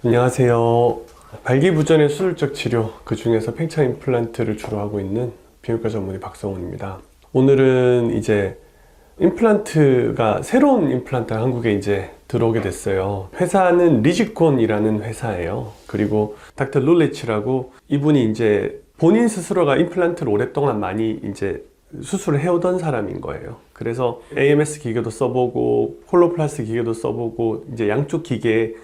안녕하세요. 발기부전의 수술적 치료, 그 중에서 팽창 임플란트를 주로 하고 있는 비뇨기과 전문의 박성훈입니다. 오늘은 이제 임플란트가 새로운 임플란트가 한국에 이제 들어오게 됐어요. 회사는 리지콘이라는 회사예요. 그리고 닥터 룰리치라고 이분이 이제 본인 스스로가 임플란트를 오랫동안 많이 이제 수술을 해오던 사람인 거예요. 그래서 AMS 기계도 써보고 콜로플라스트 기계도 써보고 이제 양쪽 기계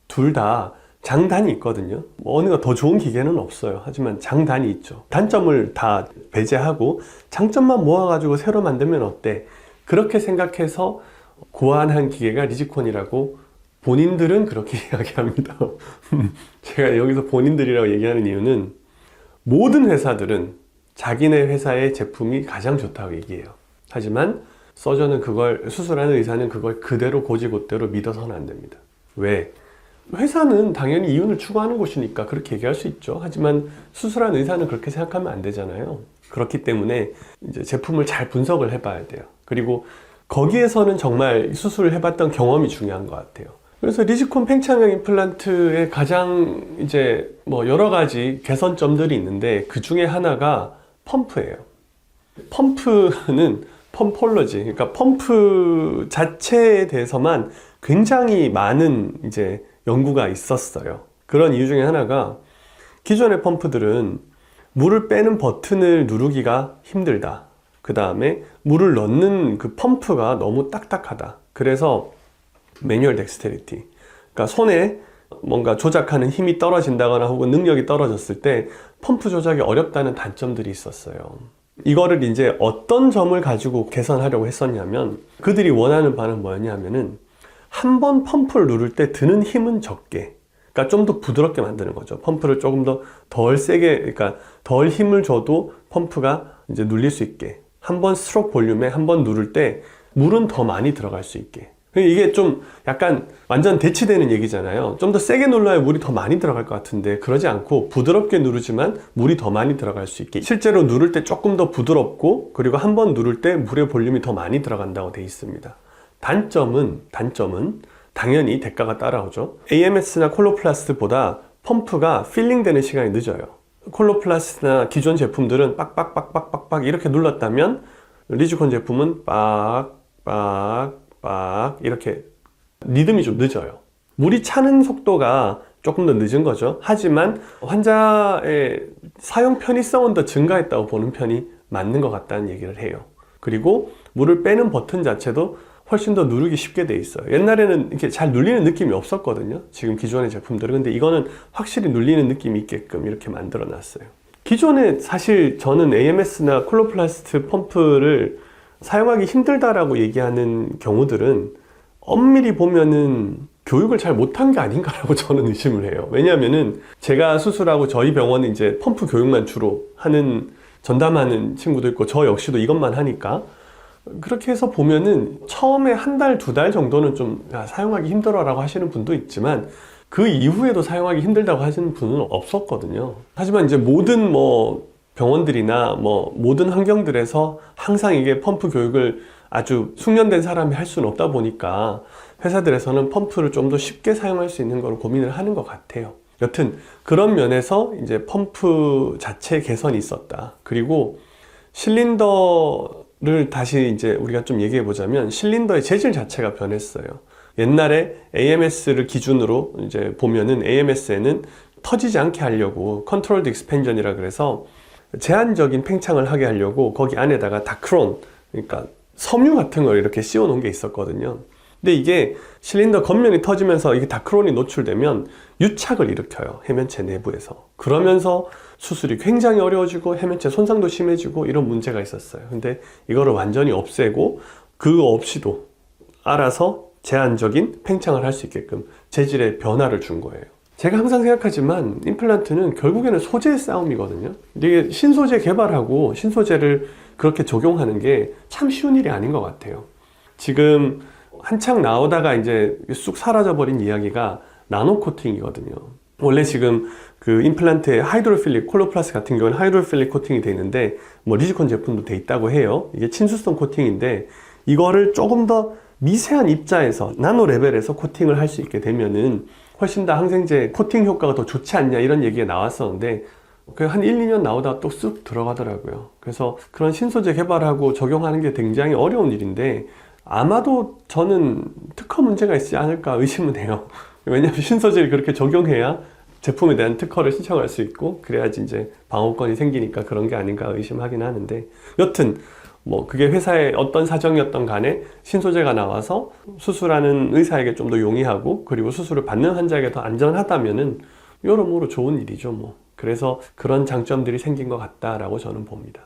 둘 다 장단이 있거든요. 어느 가 더 좋은 기계는 없어요. 하지만 장단이 있죠. 단점을 다 배제하고 장점만 모아가지고 새로 만들면 어때? 그렇게 생각해서 고안한 기계가 리지콘이라고 본인들은 그렇게 이야기합니다. 제가 여기서 본인들이라고 얘기하는 이유는 모든 회사들은 자기네 회사의 제품이 가장 좋다고 얘기해요. 하지만 서전은 그걸, 수술하는 의사는 그걸 그대로 고지고대로 믿어서는 안 됩니다. 왜? 회사는 당연히 이윤을 추구하는 곳이니까 그렇게 얘기할 수 있죠. 하지만 수술한 의사는 그렇게 생각하면 안 되잖아요. 그렇기 때문에 이제 제품을 잘 분석을 해봐야 돼요. 그리고 거기에서는 정말 수술을 해봤던 경험이 중요한 것 같아요. 그래서 리지콘 팽창형 임플란트의 가장 이제 뭐 여러 가지 개선점들이 있는데 그 중에 하나가 펌프예요. 펌프는 펌폴러지, 그러니까 펌프 자체에 대해서만 굉장히 많은 이제 연구가 있었어요. 그런 이유 중에 하나가 기존의 펌프들은 물을 빼는 버튼을 누르기가 힘들다. 그 다음에 물을 넣는 그 펌프가 너무 딱딱하다. 그래서 매뉴얼 덱스테리티, 그러니까 손에 뭔가 조작하는 힘이 떨어진다거나 혹은 능력이 떨어졌을 때 펌프 조작이 어렵다는 단점들이 있었어요. 이거를 이제 어떤 점을 가지고 개선하려고 했었냐면 그들이 원하는 바는 뭐였냐면은 한 번 펌프를 누를 때 드는 힘은 적게, 그러니까 좀 더 부드럽게 만드는 거죠. 펌프를 조금 덜 세게, 그러니까 덜 힘을 줘도 펌프가 이제 눌릴 수 있게, 한 번 스트로크 볼륨에 한 번 누를 때 물은 더 많이 들어갈 수 있게. 이게 좀 약간 완전 대치되는 얘기잖아요. 좀 더 세게 눌러야 물이 더 많이 들어갈 것 같은데 그러지 않고 부드럽게 누르지만 물이 더 많이 들어갈 수 있게, 실제로 누를 때 조금 더 부드럽고 그리고 한 번 누를 때 물의 볼륨이 더 많이 들어간다고 돼 있습니다. 단점은 당연히 대가가 따라오죠. AMS나 콜로플라스트보다 펌프가 필링 되는 시간이 늦어요. 콜로플라스트나 기존 제품들은 빡빡빡빡빡빡 이렇게 눌렀다면 리지콘 제품은 빡빡빡 이렇게 리듬이 좀 늦어요. 물이 차는 속도가 조금 더 늦은 거죠. 하지만 환자의 사용 편의성은 더 증가했다고 보는 편이 맞는 것 같다는 얘기를 해요. 그리고 물을 빼는 버튼 자체도 훨씬 더 누르기 쉽게 돼 있어요. 옛날에는 이렇게 잘 눌리는 느낌이 없었거든요. 지금 기존의 제품들은. 근데 이거는 확실히 눌리는 느낌이 있게끔 이렇게 만들어 놨어요. 기존에 사실 저는 AMS나 콜로플라스트 펌프를 사용하기 힘들다라고 얘기하는 경우들은 엄밀히 보면은 교육을 잘 못한 게 아닌가라고 저는 의심을 해요. 왜냐하면은 제가 수술하고 저희 병원은 이제 펌프 교육만 주로 하는, 전담하는 친구도 있고 저 역시도 이것만 하니까 그렇게 해서 보면은 처음에 한 달, 두 달 정도는 좀 사용하기 힘들어 라고 하시는 분도 있지만 그 이후에도 사용하기 힘들다고 하시는 분은 없었거든요. 하지만 이제 모든 뭐 병원들이나 뭐 모든 환경들에서 항상 이게 펌프 교육을 아주 숙련된 사람이 할 수는 없다 보니까 회사들에서는 펌프를 좀 더 쉽게 사용할 수 있는 걸 고민을 하는 것 같아요. 여튼 그런 면에서 이제 펌프 자체 개선이 있었다. 그리고 실린더를 다시 이제 우리가 좀 얘기해 보자면 실린더의 재질 자체가 변했어요. 옛날에 AMS를 기준으로 이제 보면은 AMS에는 터지지 않게 하려고 컨트롤드 익스펜전이라 그래서 제한적인 팽창을 하게 하려고 거기 안에다가 다크론, 그러니까 섬유 같은 걸 이렇게 씌워 놓은 게 있었거든요. 근데 이게 실린더 겉면이 터지면서 이게 다크론이 노출되면 유착을 일으켜요. 해면체 내부에서. 그러면서 수술이 굉장히 어려워지고 해면체 손상도 심해지고 이런 문제가 있었어요. 근데 이거를 완전히 없애고 그거 없이도 알아서 제한적인 팽창을 할 수 있게끔 재질의 변화를 준 거예요. 제가 항상 생각하지만 임플란트는 결국에는 소재의 싸움이거든요. 이게 신소재 개발하고 신소재를 그렇게 적용하는 게 참 쉬운 일이 아닌 것 같아요. 지금 한창 나오다가 이제 쑥 사라져버린 이야기가 나노 코팅이거든요. 원래 지금 그 임플란트에 하이드로필릭, 콜로플라스 같은 경우는 하이드로필릭 코팅이 돼 있는데 뭐 리지콘 제품도 돼 있다고 해요. 이게 친수성 코팅인데 이거를 조금 더 미세한 입자에서 나노 레벨에서 코팅을 할 수 있게 되면은 훨씬 더 항생제 코팅 효과가 더 좋지 않냐 이런 얘기가 나왔었는데 한 1, 2년 나오다가 또 쑥 들어가더라고요. 그래서 그런 신소재 개발하고 적용하는 게 굉장히 어려운 일인데 아마도 저는 특허 문제가 있지 않을까 의심은 해요. 왜냐하면 신소재를 그렇게 적용해야 제품에 대한 특허를 신청할 수 있고 그래야지 이제 방어권이 생기니까 그런 게 아닌가 의심하긴 하는데, 여튼 뭐 그게 회사의 어떤 사정이었던 간에 신소재가 나와서 수술하는 의사에게 좀 더 용이하고 그리고 수술을 받는 환자에게 더 안전하다면은 여러모로 좋은 일이죠 뭐. 그래서 그런 장점들이 생긴 것 같다라고 저는 봅니다.